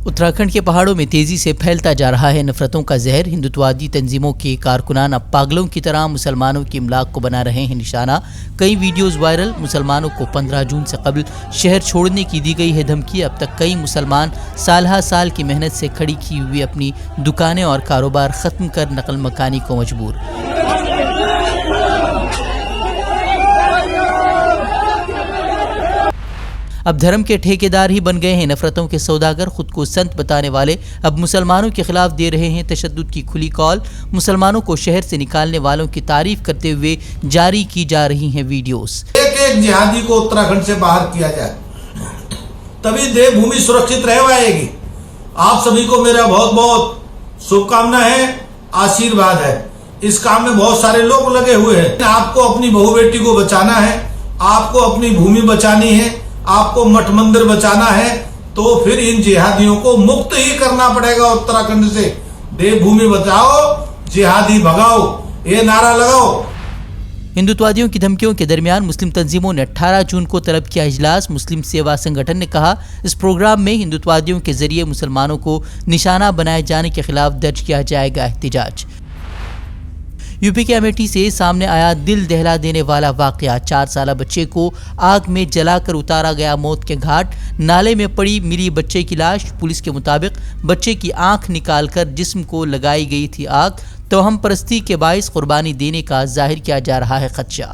उत्तराखंड के पहाड़ों में तेजी से फैलता जा रहा है नफरतों का जहर। हिंदुत्ववादी तंजीमों के कारकुनान अब पागलों की तरह मुसलमानों की इमलाक को बना रहे हैं निशाना। कई वीडियोस वायरल। मुसलमानों को 15 जून से कबल शहर छोड़ने की दी गई है धमकी। अब तक कई मुसलमान साल की मेहनत से खड़ी की हुई अपनी दुकानें और कारोबार ख़त्म कर नकल मकानी को मजबूर। अब धर्म के ठेकेदार ही बन गए हैं नफरतों के सौदागर। खुद को संत बताने वाले अब मुसलमानों के खिलाफ दे रहे हैं तशद्दुद की खुली कॉल। मुसलमानों को शहर से निकालने वालों की तारीफ करते हुए जारी की जा रही हैं वीडियोस। एक जिहादी को उत्तराखंड से बाहर किया जाए, तभी देवभूमि सुरक्षित रह पाएगी। आप सभी को मेरा बहुत बहुत शुभकामना है, आशीर्वाद है। इस काम में बहुत सारे लोग लगे हुए हैं। आपको अपनी बहू बेटी को बचाना है, आपको अपनी भूमि बचानी है, आपको मठ मंदिर बचाना है, तो फिर इन जिहादियों को मुक्त ही करना पड़ेगा उत्तराखंड से। देवभूमि बचाओ, जिहादी भगाओ, ये नारा लगाओ। हिंदुत्ववादियों की धमकियों के दरमियान मुस्लिम तंजीमों ने 18 जून को तलब किया इजलास। मुस्लिम सेवा संगठन ने कहा, इस प्रोग्राम में हिंदुत्ववादियों के जरिए मुसलमानों को निशाना बनाए जाने के खिलाफ दर्ज किया जाएगा एहतिजाज। यूपी के अमेठी से सामने आया दिल दहला देने वाला वाकया। 4 साल बच्चे को आग में जलाकर उतारा गया मौत के घाट। नाले में पड़ी मिली बच्चे की लाश। पुलिस के मुताबिक बच्चे की आंख निकालकर जिस्म को लगाई गई थी आग। तोहम परस्ती के बाइस कुर्बानी देने का जाहिर किया जा रहा है खदशा।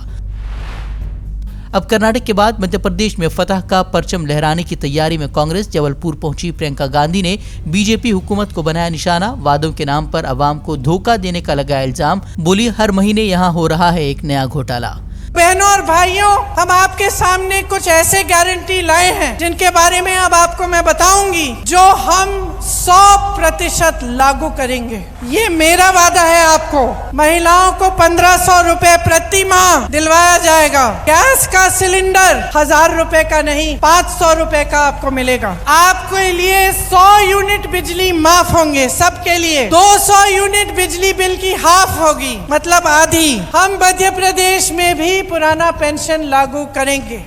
अब कर्नाटक के बाद मध्य प्रदेश में फतह का परचम लहराने की तैयारी में कांग्रेस। जबलपुर पहुंची प्रियंका गांधी ने बीजेपी हुकूमत को बनाया निशाना। वादों के नाम पर अवाम को धोखा देने का लगाया इल्जाम। बोली, हर महीने यहां हो रहा है एक नया घोटाला। बहनों और भाइयों, हम आपके सामने कुछ ऐसे गारंटी लाए हैं जिनके बारे में अब आपको मैं बताऊंगी, जो हम 100% लागू करेंगे। ये मेरा वादा है आपको। महिलाओं को 1500 रुपए प्रति माह दिलवाया जाएगा। गैस का सिलेंडर 1000 रुपए का नहीं, 500 रुपए का आपको मिलेगा। आपके लिए 100 यूनिट बिजली माफ होंगे सबके लिए। 200 यूनिट बिजली बिल की हाफ होगी, मतलब आधी। हम मध्य प्रदेश में भी पुराना पेंशन लागू करेंगे।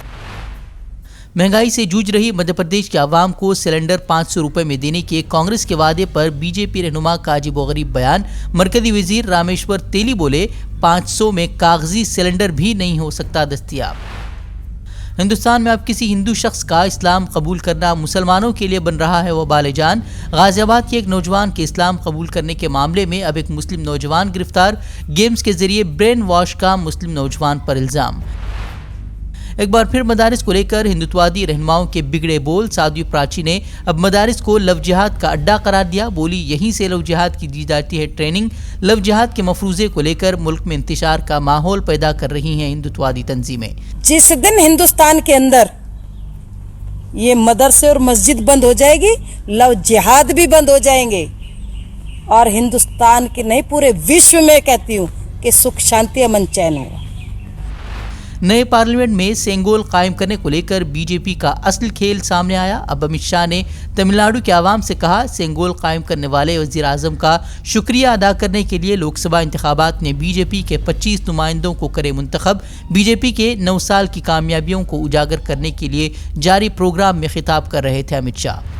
महंगाई से जूझ रही मध्य प्रदेश के आवाम को सिलेंडर 500 रुपए में देने के कांग्रेस के वादे पर बीजेपी रहनुमा का अजीबोगरीब बयान। मरकजी वजीर रामेश्वर तेली बोले, 500 में कागजी सिलेंडर भी नहीं हो सकता दस्तयाब। हिंदुस्तान में अब किसी हिंदू शख्स का इस्लाम कबूल करना मुसलमानों के लिए बन रहा है वबाल जान। गाजियाबाद के एक नौजवान के इस्लाम कबूल करने के मामले में अब एक मुस्लिम नौजवान गिरफ्तार। गेम्स के जरिए ब्रेन वॉश का मुस्लिम नौजवान पर इल्जाम। एक बार फिर मदारिस को लेकर हिंदुत्ववादी रहनुमाओं के बिगड़े बोल। साध्वी प्राची ने अब मदारिस को लव जिहाद का अड्डा करार दिया। बोली, यहीं से लव जिहाद की दी जाती है ट्रेनिंग। लव जिहाद के मफरूजे को लेकर मुल्क में इंतशार का माहौल पैदा कर रही हैं हिंदुत्ववादी तंजीमें। जिस दिन हिंदुस्तान के अंदर ये मदरसे और मस्जिद बंद हो जाएगी, लव जिहाद भी बंद हो जाएंगे, और हिंदुस्तान के नहीं पूरे विश्व में कहती हूँ कि सुख शांति अमन चैन होगा। नए पार्लियामेंट में सेंगोल कायम करने को लेकर बीजेपी का असल खेल सामने आया। अब अमित शाह ने तमिलनाडु के आवाम से कहा, सेंगोल कायम करने वाले वजीर आजम का शुक्रिया अदा करने के लिए लोकसभा इंतखाबात में बीजेपी के 25 नुमाइंदों को करे मुंतखब। बीजेपी के 9 साल की कामयाबियों को उजागर करने के लिए जारी प्रोग्राम में खिताब कर रहे थे अमित शाह।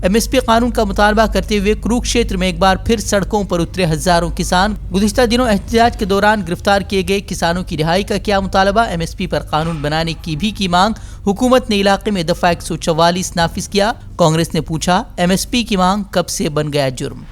एमएसपी कानून का मुतालबा करते हुए कुरुक्षेत्र में एक बार फिर सड़कों पर उतरे हजारों किसान। गुज़िश्ता दिनों एहतजाज के दौरान गिरफ्तार किए गए किसानों की रिहाई का किया मुतालबा। एमएसपी पर कानून बनाने की भी मांग। हुकूमत ने इलाके में दफा 144 नाफिज किया। कांग्रेस ने पूछा, एमएसपी की मांग कब से बन गया जुर्म।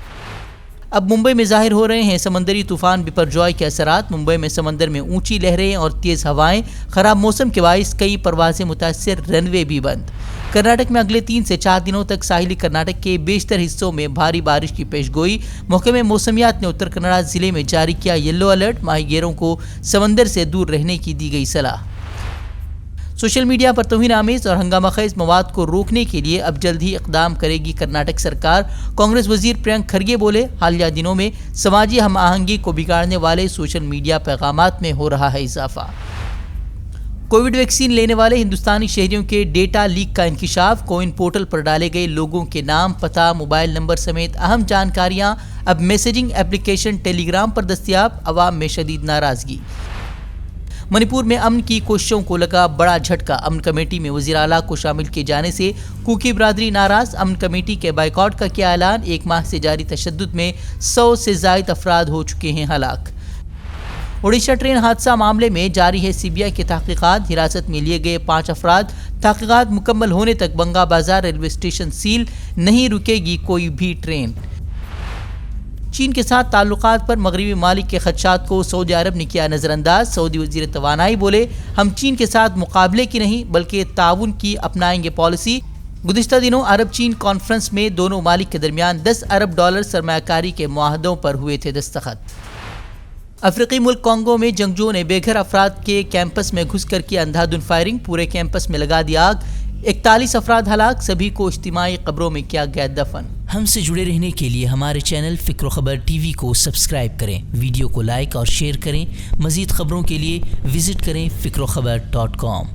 अब मुंबई में जाहिर हो रहे हैं समंदरी तूफान बिपरजॉय के असरात। मुंबई में समंदर में ऊंची लहरें और तेज हवाएं। खराब मौसम के बाइस कई परवाजें मुतासिर, रनवे भी बंद। कर्नाटक में अगले 3 से 4 दिनों तक साहिली कर्नाटक के बेशतर हिस्सों में भारी बारिश की पेशगोई। महकमे मौसमियात ने उत्तर कन्नड़ा जिले में जारी किया येलो अलर्ट। माहीगीरों को समंदर से दूर रहने की दी गई सलाह। सोशल मीडिया पर तौहीन आमेज और हंगामा खेज मवाद को रोकने के लिए अब जल्द ही इकदाम करेगी कर्नाटक सरकार। कांग्रेस वजीर प्रियंक खरगे बोले, हालिया दिनों में समाजी हम आहंगी को बिगाड़ने वाले सोशल मीडिया पैगामात में हो रहा है इजाफा। कोविड वैक्सीन लेने वाले हिंदुस्तानी शहरियों के डेटा लीक का इंकिशाफ। कोविन पोर्टल पर डाले गए लोगों के नाम, पता, मोबाइल नंबर समेत अहम जानकारियां अब मैसेजिंग एप्लीकेशन टेलीग्राम पर दस्तयाब। अवाम में शदीद नाराजगी। मणिपुर में अमन की कोशिशों को लगा बड़ा झटका। अमन कमेटी में वज़ीर आला को शामिल किए जाने से कुकी बिरादरी नाराज। अमन कमेटी के बाइकआउट का किया ऐलान। 1 माह से जारी तशद्दुद में 100 से ज़ायद अफराद हो चुके हैं हलाक। ओडिशा ट्रेन हादसा मामले में जारी है सीबीआई की तहकीकात। हिरासत में लिए गए 5 अफराद। तहकीकात मुकम्मल होने तक बंगा बाजार रेलवे स्टेशन सील, नहीं रुकेगी कोई भी ट्रेन। चीन के साथ ताल्लुकात पर मगरबी मालिक के खदशात को सऊदी अरब ने किया नज़रअंदाज। सऊदी वज़ीर तवानाई बोले, हम चीन के साथ मुकाबले की नहीं बल्कि ताउन की अपनाएंगे पॉलिसी। गुज़िश्ता दिनों अरब चीन कॉन्फ्रेंस में दोनों मालिक के दरमियान $10 अरब सरमायाकारी के मुआहदों पर हुए थे दस्तखत। अफ्रीकी मुल्क कॉन्गो में जंगजुओं ने बेघर अफराद के कैंपस में घुसकर की अंधाधुंध फायरिंग। पूरे कैंपस में लगा दी आग। 41 अफराद हलाक। सभी को इज्तिमाई कब्रों में किया गया दफन। हमसे जुड़े रहने के लिए हमारे चैनल फ़िक्र खबर टीवी को सब्सक्राइब करें, वीडियो को लाइक और शेयर करें। मज़ीद खबरों के लिए विजिट करें फ़िक्रखबर.com।